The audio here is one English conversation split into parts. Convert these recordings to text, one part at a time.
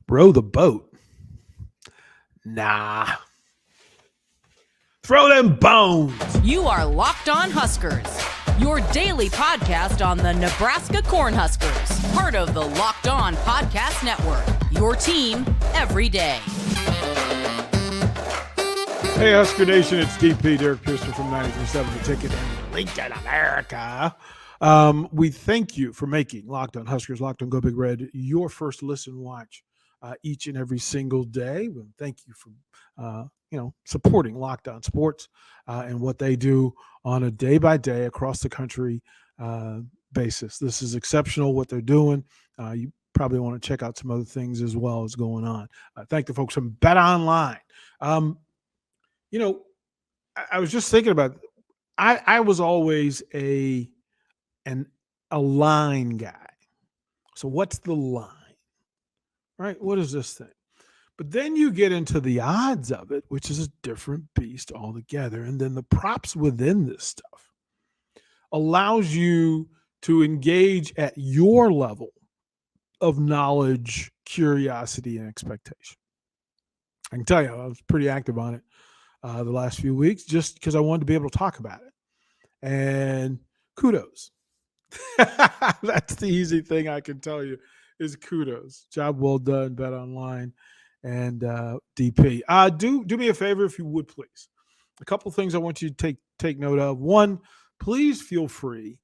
Row the boat? Nah. Throw them bones. You are Locked On Huskers, your daily podcast on the Nebraska Cornhuskers, part of the Locked On Podcast Network, your team every day. Hey, Husker Nation, it's DP, Derrick Pearson from 93.7 The Ticket in Lincoln, America. We thank you for making Locked On Huskers, Locked On Go Big Red, your first listen watch each and every single day. We thank you for supporting Locked On Sports and what they do on a day-by-day across the country basis. This is exceptional what they're doing. You probably want to check out some other things as well as going on. Thank the folks from BetOnline. I was just thinking about I was always a line guy. So what's the line? Right? What is this thing? But then you get into the odds of it, which is a different beast altogether. And then the props within this stuff allows you to engage at your level of knowledge, curiosity, and expectation. I can tell you, I was pretty active on it the last few weeks just because I wanted to be able to talk about it. And kudos. That's the easy thing I can tell you is kudos. Job well done, BetOnline and DP. Do me a favor if you would, please. A couple things I want you to take note of. One, please feel free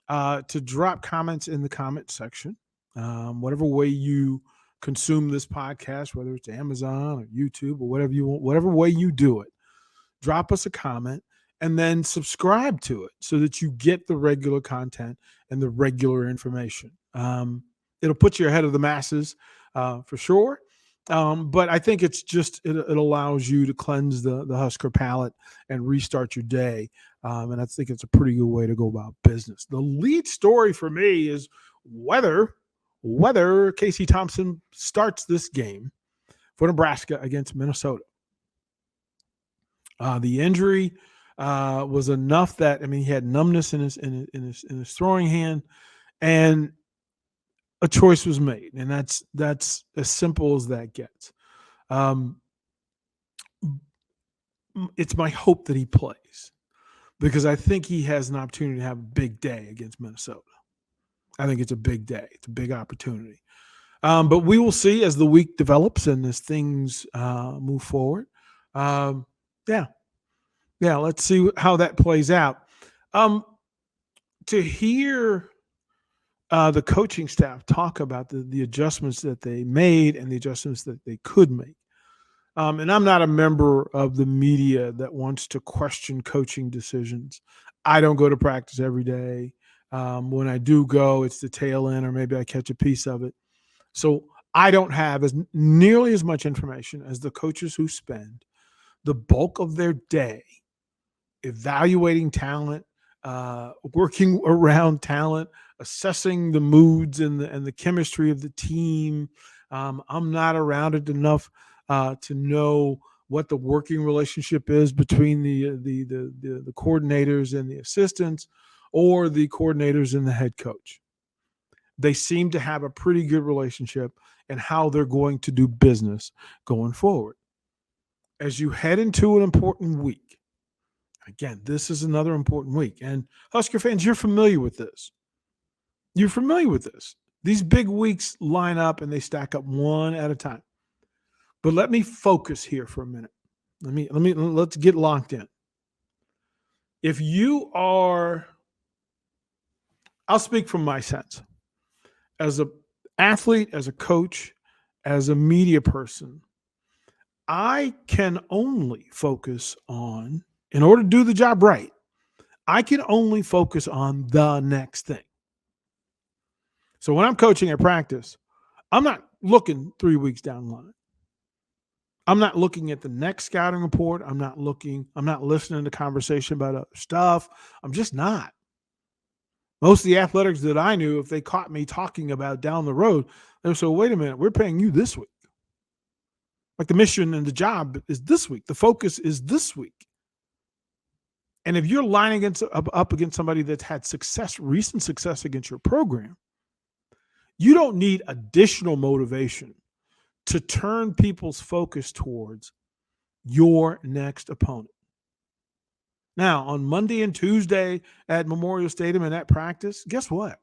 to drop comments in the comment section. Whatever way you consume this podcast, whether it's Amazon or YouTube or whatever you want, whatever way you do it, drop us a comment and then subscribe to it so that you get the regular content and the regular information. It'll put you ahead of the masses for sure. But I think it's just it allows you to cleanse the Husker palate and restart your day. And I think it's a pretty good way to go about business. The lead story for me is whether Casey Thompson starts this game for Nebraska against Minnesota. The injury was enough that he had numbness in his throwing hand, and a choice was made, and that's as simple as that gets. It's my hope that he plays because I think he has an opportunity to have a big day against Minnesota. I think it's a big day. It's a big opportunity. But we will see as the week develops and as things move forward. Let's see how that plays out. To hear the coaching staff talk about the adjustments that they made and the adjustments that they could make. And I'm not a member of the media that wants to question coaching decisions. I don't go to practice every day. When I do go, it's the tail end or maybe I catch a piece of it. So I don't have nearly as much information as the coaches who spend the bulk of their day evaluating talent, working around talent, assessing the moods and the chemistry of the team. I'm not around it enough to know what the working relationship is between the coordinators and the assistants or the coordinators and the head coach. They seem to have a pretty good relationship and how they're going to do business going forward. As you head into an important week, again, this is another important week. And Husker fans, you're familiar with this. You're familiar with this. These big weeks line up and they stack up one at a time. But let me focus here for a minute. Let's get locked in. If you are, I'll speak from my sense. As an athlete, as a coach, as a media person, I can only focus on, in order to do the job right, I can only focus on the next thing. So when I'm coaching at practice, I'm not looking 3 weeks down the line. I'm not looking at the next scouting report. I'm not listening to conversation about other stuff. I'm just not. Most of the athletics that I knew, if they caught me talking about down the road, they would say, wait a minute, we're paying you this week. Like the mission and the job is this week. The focus is this week. And if you're lining up against somebody that's had recent success against your program, you don't need additional motivation to turn people's focus towards your next opponent. Now, on Monday and Tuesday at Memorial Stadium and at practice, guess what?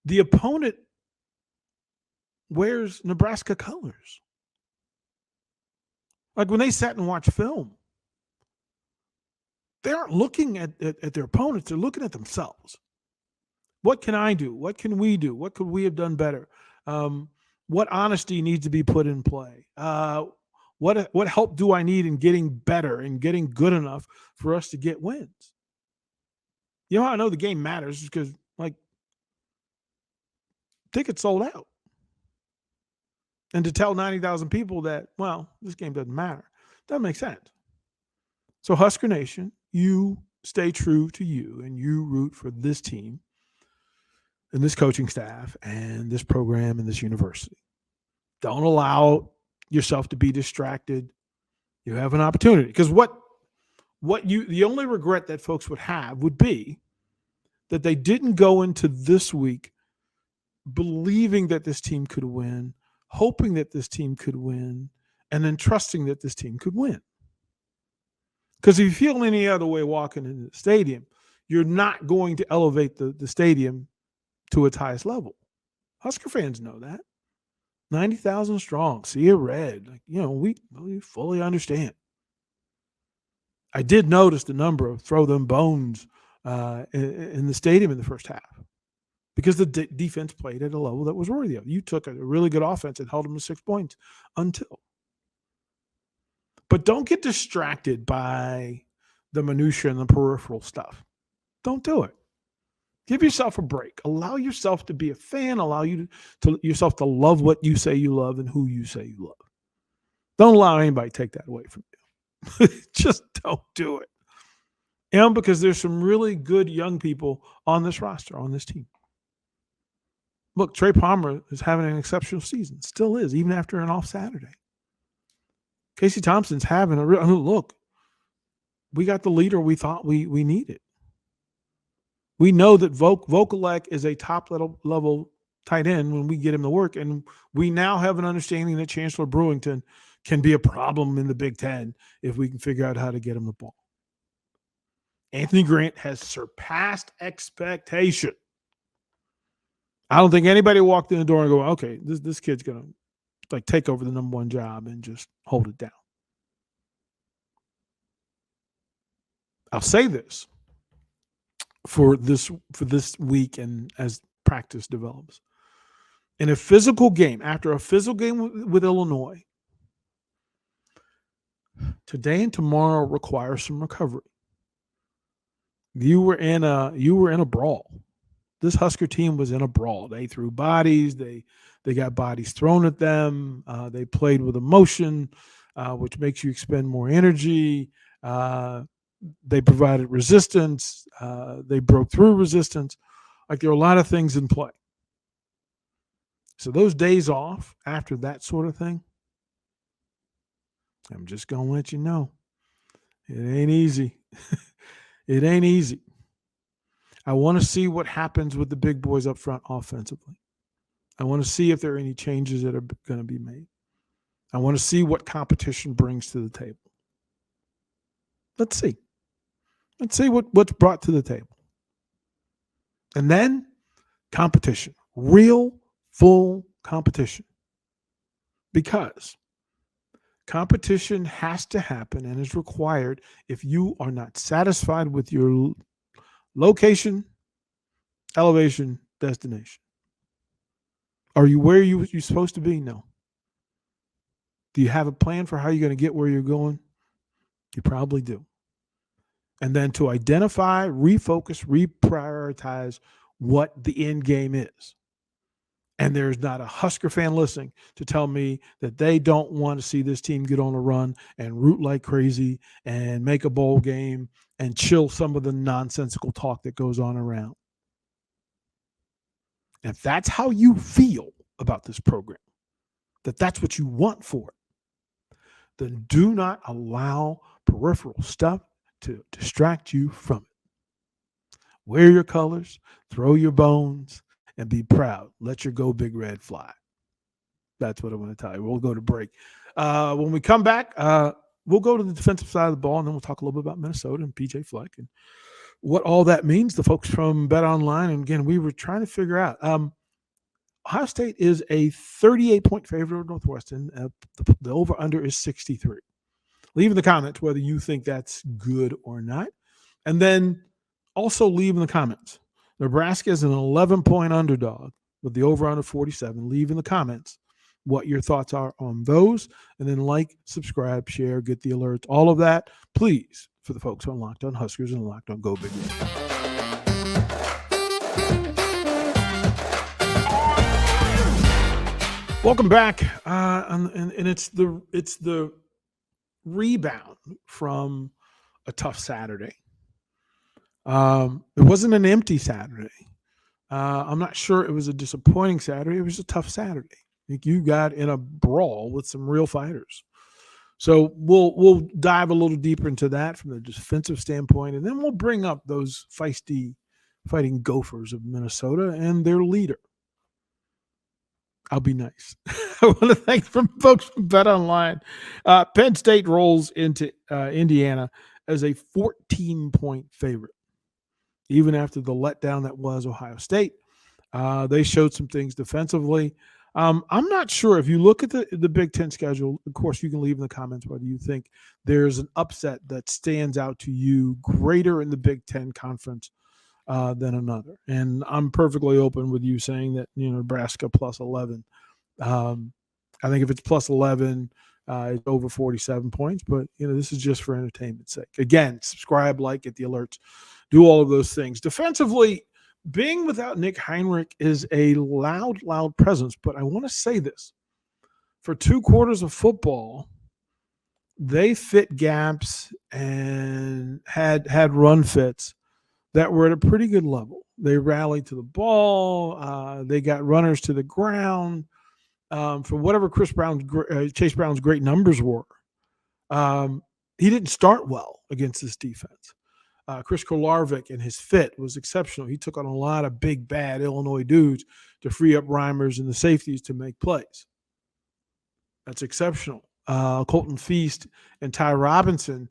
The opponent wears Nebraska colors. Like when they sat and watched film, they aren't looking at their opponents. They're looking at themselves. What can I do? What can we do? What could we have done better? What honesty needs to be put in play? What help do I need in getting better and getting good enough for us to get wins? You know how I know the game matters? Because, like, tickets sold out. And to tell 90,000 people that, well, this game doesn't matter, doesn't make sense. So, Husker Nation, you stay true to you and you root for this team and this coaching staff and this program and this university. Don't allow yourself to be distracted. You have an opportunity. Because the only regret that folks would have would be that they didn't go into this week believing that this team could win, hoping that this team could win, and then trusting that this team could win. Because if you feel any other way walking into the stadium, you're not going to elevate the stadium to its highest level. Husker fans know that. 90,000 strong, see it red. Like, we fully understand. I did notice the number of throw them bones in the stadium in the first half because the defense played at a level that was worthy of. You took a really good offense and held them to 6 points until. But don't get distracted by the minutia and the peripheral stuff. Don't do it. Give yourself a break. Allow yourself to be a fan. Allow yourself to love what you say you love and who you say you love. Don't allow anybody to take that away from you. Just don't do it. Because there's some really good young people on this roster, on this team. Look, Trey Palmer is having an exceptional season. Still is, even after an off Saturday. Casey Thompson's having a real look. We got the leader we thought we needed. We know that Vokalek is a top level tight end when we get him to work, and we now have an understanding that Chancellor Brewington can be a problem in the Big Ten if we can figure out how to get him the ball. Anthony Grant has surpassed expectation. I don't think anybody walked in the door and go, okay, this kid's going to take over the number one job and just hold it down. I'll say this for this week and as practice develops. In a physical game, after a physical game with Illinois, today and tomorrow require some recovery. You were in a brawl. This Husker team was in a brawl. They threw bodies. They got bodies thrown at them. They played with emotion, which makes you expend more energy. They provided resistance. They broke through resistance. Like, there are a lot of things in play. So those days off after that sort of thing, I'm just going to let you know, it ain't easy. It ain't easy. I want to see what happens with the big boys up front offensively. I want to see if there are any changes that are going to be made. I want to see what competition brings to the table. Let's see. Let's see what's brought to the table. And then competition. Real, full competition. Because competition has to happen and is required if you are not satisfied with your location, elevation, destination. Are you where you're supposed to be? No. Do you have a plan for how you're going to get where you're going? You probably do. And then to identify, refocus, reprioritize what the end game is. And there's not a Husker fan listening to tell me that they don't want to see this team get on a run and root like crazy and make a bowl game and chill some of the nonsensical talk that goes on around. If that's how you feel about this program, that's what you want for it, then do not allow peripheral stuff to distract you from it. Wear your colors, throw your bones, and be proud. Let your Go Big Red fly. That's what I want to tell you. We'll go to break. When we come back, we'll go to the defensive side of the ball, and then we'll talk a little bit about Minnesota and PJ Fleck and what all that means to folks from BetOnline. And again, we were trying to figure out. Ohio State is a 38-point favorite over Northwestern. The over-under is 63. Leave in the comments whether you think that's good or not. And then also leave in the comments. Nebraska is an 11-point underdog with the over-under 47. Leave in the comments what your thoughts are on those. And then like, subscribe, share, get the alerts, all of that. Please, for the folks on Locked On Huskers and Locked On Go Big Red. Welcome back. And it's the rebound from a tough Saturday. It wasn't an empty Saturday. I'm not sure it was a disappointing Saturday. It was a tough Saturday. I think you got in a brawl with some real fighters. So we'll dive a little deeper into that from the defensive standpoint, and then we'll bring up those feisty fighting Gophers of Minnesota and their leader. I'll be nice. I want to thank folks from BetOnline. Penn State rolls into Indiana as a 14-point favorite. Even after the letdown that was Ohio State, they showed some things defensively. I'm not sure if you look at the Big Ten schedule. Of course, you can leave in the comments whether you think there's an upset that stands out to you greater in the Big Ten conference than another. And I'm perfectly open with you saying that, Nebraska plus 11. I think if it's plus 11, it's over 47 points. But, this is just for entertainment's sake. Again, subscribe, like, get the alerts, do all of those things. Defensively, being without Nick Heinrich is a loud presence. But I want to say this. For 2 quarters of football, they fit gaps and had run fits that were at a pretty good level. They rallied to the ball. They got runners to the ground. For whatever Chase Brown's great numbers were, he didn't start well against this defense. Chris Kolarvik and his fit was exceptional. He took on a lot of big, bad Illinois dudes to free up Reimers and the safeties to make plays. That's exceptional. Colton Feast and Ty Robinson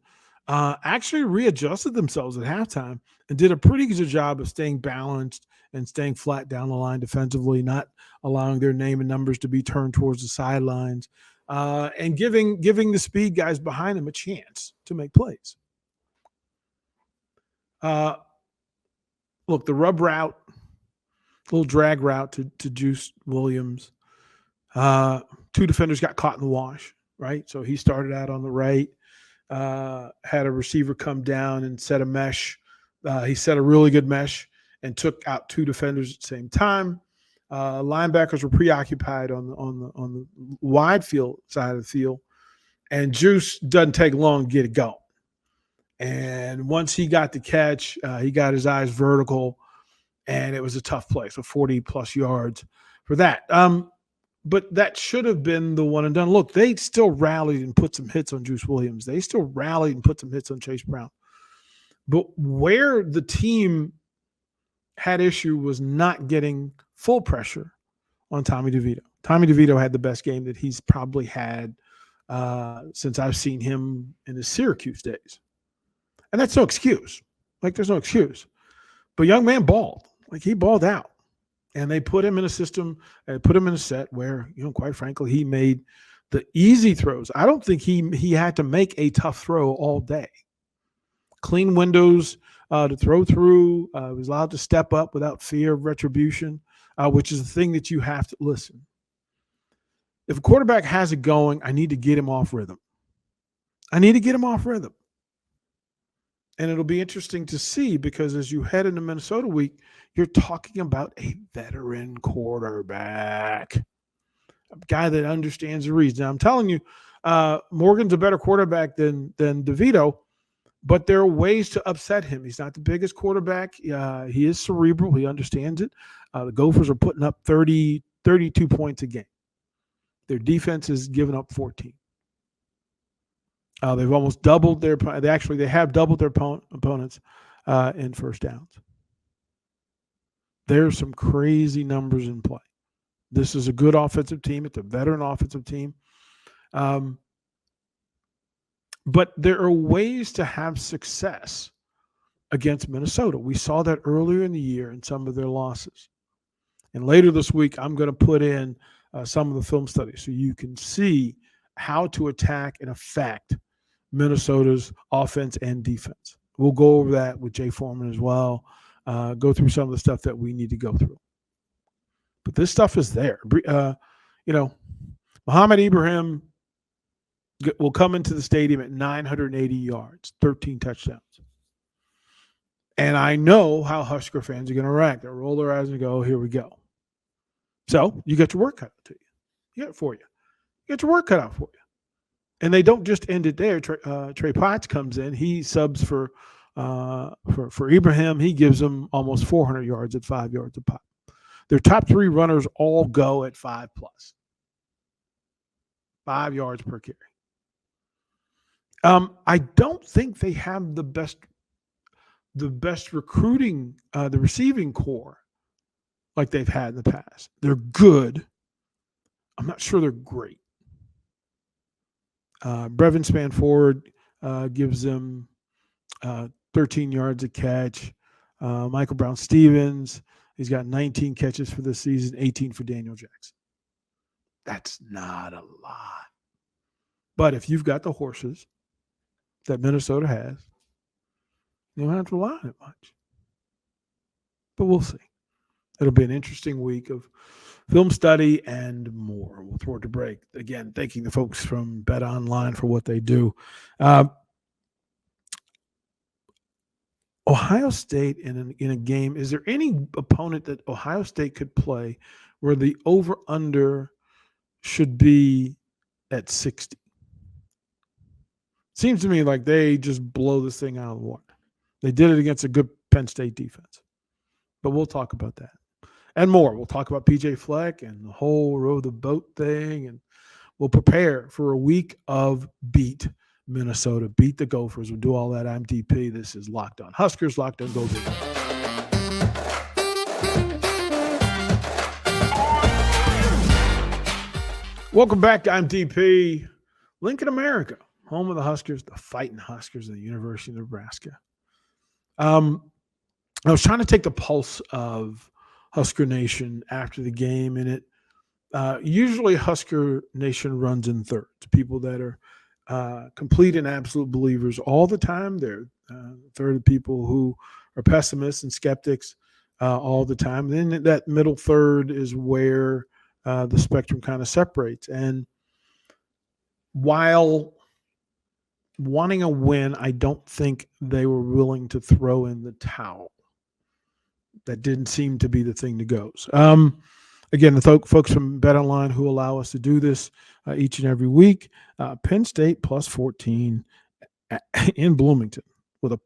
actually readjusted themselves at halftime and did a pretty good job of staying balanced and staying flat down the line defensively, not allowing their name and numbers to be turned towards the sidelines, and giving the speed guys behind them a chance to make plays. Look, the rub route, little drag route to Juice Williams. 2 defenders got caught in the wash, right? So he started out on the right, had a receiver come down and set a mesh. He set a really good mesh and took out 2 defenders at the same time. Linebackers were preoccupied on the wide field side of the field, and Juice doesn't take long to get it going. And once he got the catch, he got his eyes vertical, and it was a tough play. So 40-plus yards for that. But that should have been the one and done. Look, they still rallied and put some hits on Juice Williams. They still rallied and put some hits on Chase Brown. But where the team had issue was not getting full pressure on Tommy DeVito. Tommy DeVito had the best game that he's probably had since I've seen him in his Syracuse days. And that's no excuse. There's no excuse. But young man balled. He balled out. And they put him in a system, put him in a set where, quite frankly, he made the easy throws. I don't think he had to make a tough throw all day. Clean windows to throw through. He was allowed to step up without fear of retribution, which is the thing that you have to listen. If a quarterback has it going, I need to get him off rhythm. And it'll be interesting to see because as you head into Minnesota week, you're talking about a veteran quarterback, a guy that understands the reads. Now, I'm telling you, Morgan's a better quarterback than DeVito, but there are ways to upset him. He's not the biggest quarterback. He is cerebral. He understands it. The Gophers are putting up 32 points a game. Their defense has given up 14. They've almost doubled they have doubled their opponents in first downs. There's some crazy numbers in play. This is a good offensive team. It's a veteran offensive team. But there are ways to have success against Minnesota. We saw that earlier in the year in some of their losses. And later this week, I'm going to put in some of the film studies so you can see how to attack and affect Minnesota's offense and defense. We'll go over that with Jay Foreman as well, go through some of the stuff that we need to go through. But this stuff is there. Muhammad Ibrahim will come into the stadium at 980 yards, 13 touchdowns. And I know how Husker fans are going to react. They'll roll their eyes and go, here we go. So you get your work cut out to you. You get it for you. You get your work cut out for you. And they don't just end it there. Trey Potts comes in. He subs for Ibrahim. He gives them almost 400 yards at 5 yards a pop. Their top three runners all go at 5+. 5 yards per carry. I don't think they have the best recruiting, the receiving core like they've had in the past. They're good. I'm not sure they're great. Brevin Spanford gives them 13 yards a catch. Michael Brown-Stevens, he's got 19 catches for this season, 18 for Daniel Jackson. That's not a lot. But if you've got the horses that Minnesota has, you don't have to rely on it much. But we'll see. It'll be an interesting week of film study and more. We'll throw it to break. Again, thanking the folks from BetOnline for what they do. Ohio State in a game, is there any opponent that Ohio State could play where the over-under should be at 60? Seems to me like they just blow this thing out of the water. They did it against a good Penn State defense. But we'll talk about that and more. We'll talk about PJ Fleck and the whole row the boat thing, and we'll prepare for a week of beat Minnesota, beat the Gophers. We'll do all that. I'm DP. This is Locked On Huskers, Locked On Gophers. Welcome back. I'm DP. Lincoln, America, home of the Huskers, the Fighting Huskers of the University of Nebraska. I was trying to take the pulse of Husker Nation after the game, and it usually Husker Nation runs in thirds. People that are complete and absolute believers all the time. They're third of people who are pessimists and skeptics all the time. And then that middle third is where the spectrum kind of separates. And while wanting a win, I don't think they were willing to throw in the towel. That didn't seem to be the thing that goes. Again, the folks from BetOnline who allow us to do this each and every week. Penn State plus 14 in Bloomington with a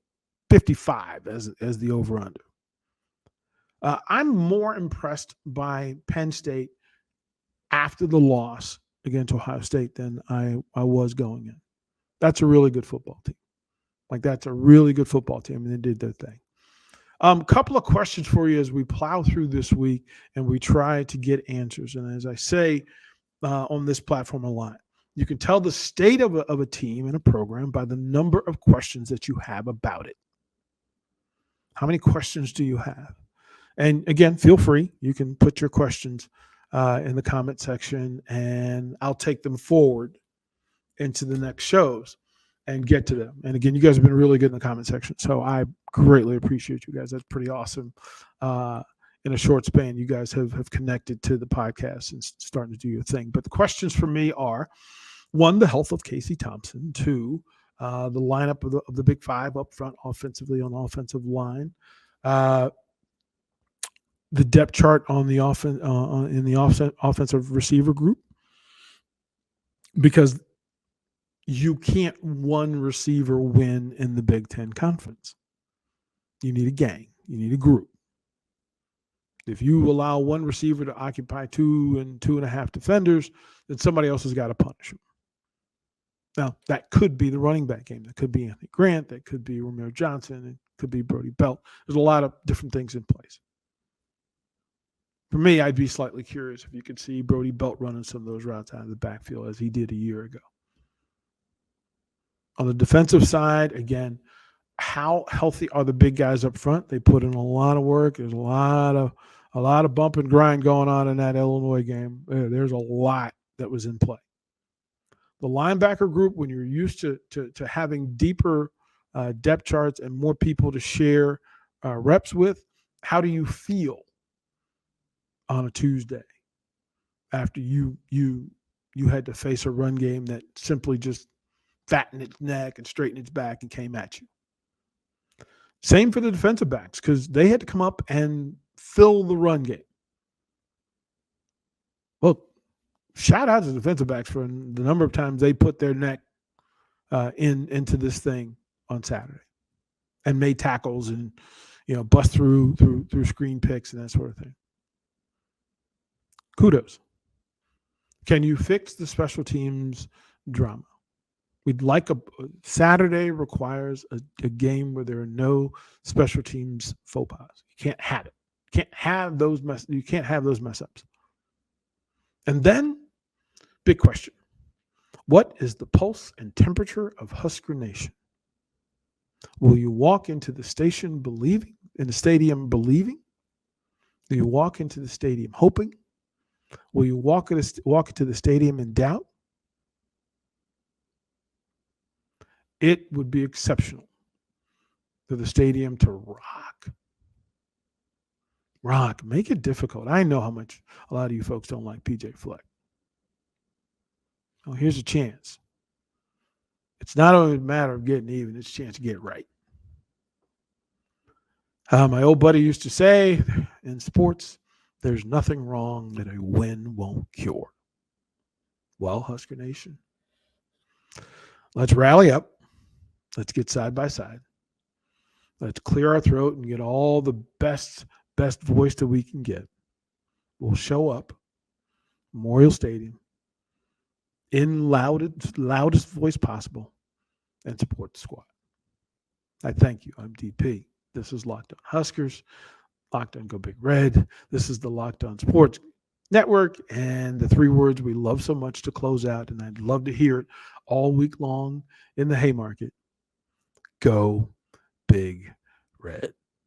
55 as the over-under. I'm more impressed by Penn State after the loss against Ohio State than I was going in. That's a really good football team. That's a really good football team, and they did their thing. Couple of questions for you as we plow through this week and we try to get answers. And as I say on this platform a lot, you can tell the state of a team and a program by the number of questions that you have about it. How many questions do you have? And again, feel free. You can put your questions in the comment section, and I'll take them forward into the next shows and get to them. And again, you guys have been really good in the comment section, so I greatly appreciate you guys. That's pretty awesome. In a short span, you guys have connected to the podcast and starting to do your thing. But the questions for me are, 1, the health of Casey Thompson. 2, the lineup of the Big Five up front offensively on the offensive line. The depth chart on the in the offensive receiver group, because you can't one receiver win in the Big Ten Conference. You need a gang. You need a group. If you allow one receiver to occupy 2 and 2.5 defenders, then somebody else has got to punish him. Now, that could be the running back game. That could be Anthony Grant. That could be Romeo Johnson. It could be Brody Belt. There's a lot of different things in place. For me, I'd be slightly curious if you could see Brody Belt running some of those routes out of the backfield as he did a year ago. On the defensive side, again, how healthy are the big guys up front? They put in a lot of work. There's a lot of bump and grind going on in that Illinois game. There's a lot that was in play. The linebacker group, when you're used to having deeper depth charts and more people to share reps with, how do you feel on a Tuesday after you had to face a run game that simply just fattened its neck and straightened its back and came at you? Same for the defensive backs, because they had to come up and fill the run game. Well, shout out to the defensive backs for the number of times they put their neck into this thing on Saturday and made tackles and bust through screen picks and that sort of thing. Kudos. Can you fix the special teams drama? We'd like Saturday requires a game where there are no special teams faux pas. You can't have it. You can't have those mess ups. And then, big question: what is the pulse and temperature of Husker Nation? Will you walk into the stadium believing? Do you walk into the stadium hoping? Will you walk into the stadium in doubt? It would be exceptional for the stadium to rock, make it difficult. I know how much a lot of you folks don't like PJ Fleck. Well, here's a chance. It's not only a matter of getting even, it's a chance to get right. My old buddy used to say, in sports, there's nothing wrong that a win won't cure. Well, Husker Nation, let's rally up. Let's get side by side. Let's clear our throat and get all the best voice that we can get. We'll show up, Memorial Stadium, in loudest voice possible, and support the squad. I thank you. I'm DP. This is Locked On Huskers, Locked On Go Big Red. This is the Locked On Sports Network, and the three words we love so much to close out, and I'd love to hear it all week long in the Haymarket: Go Big Red.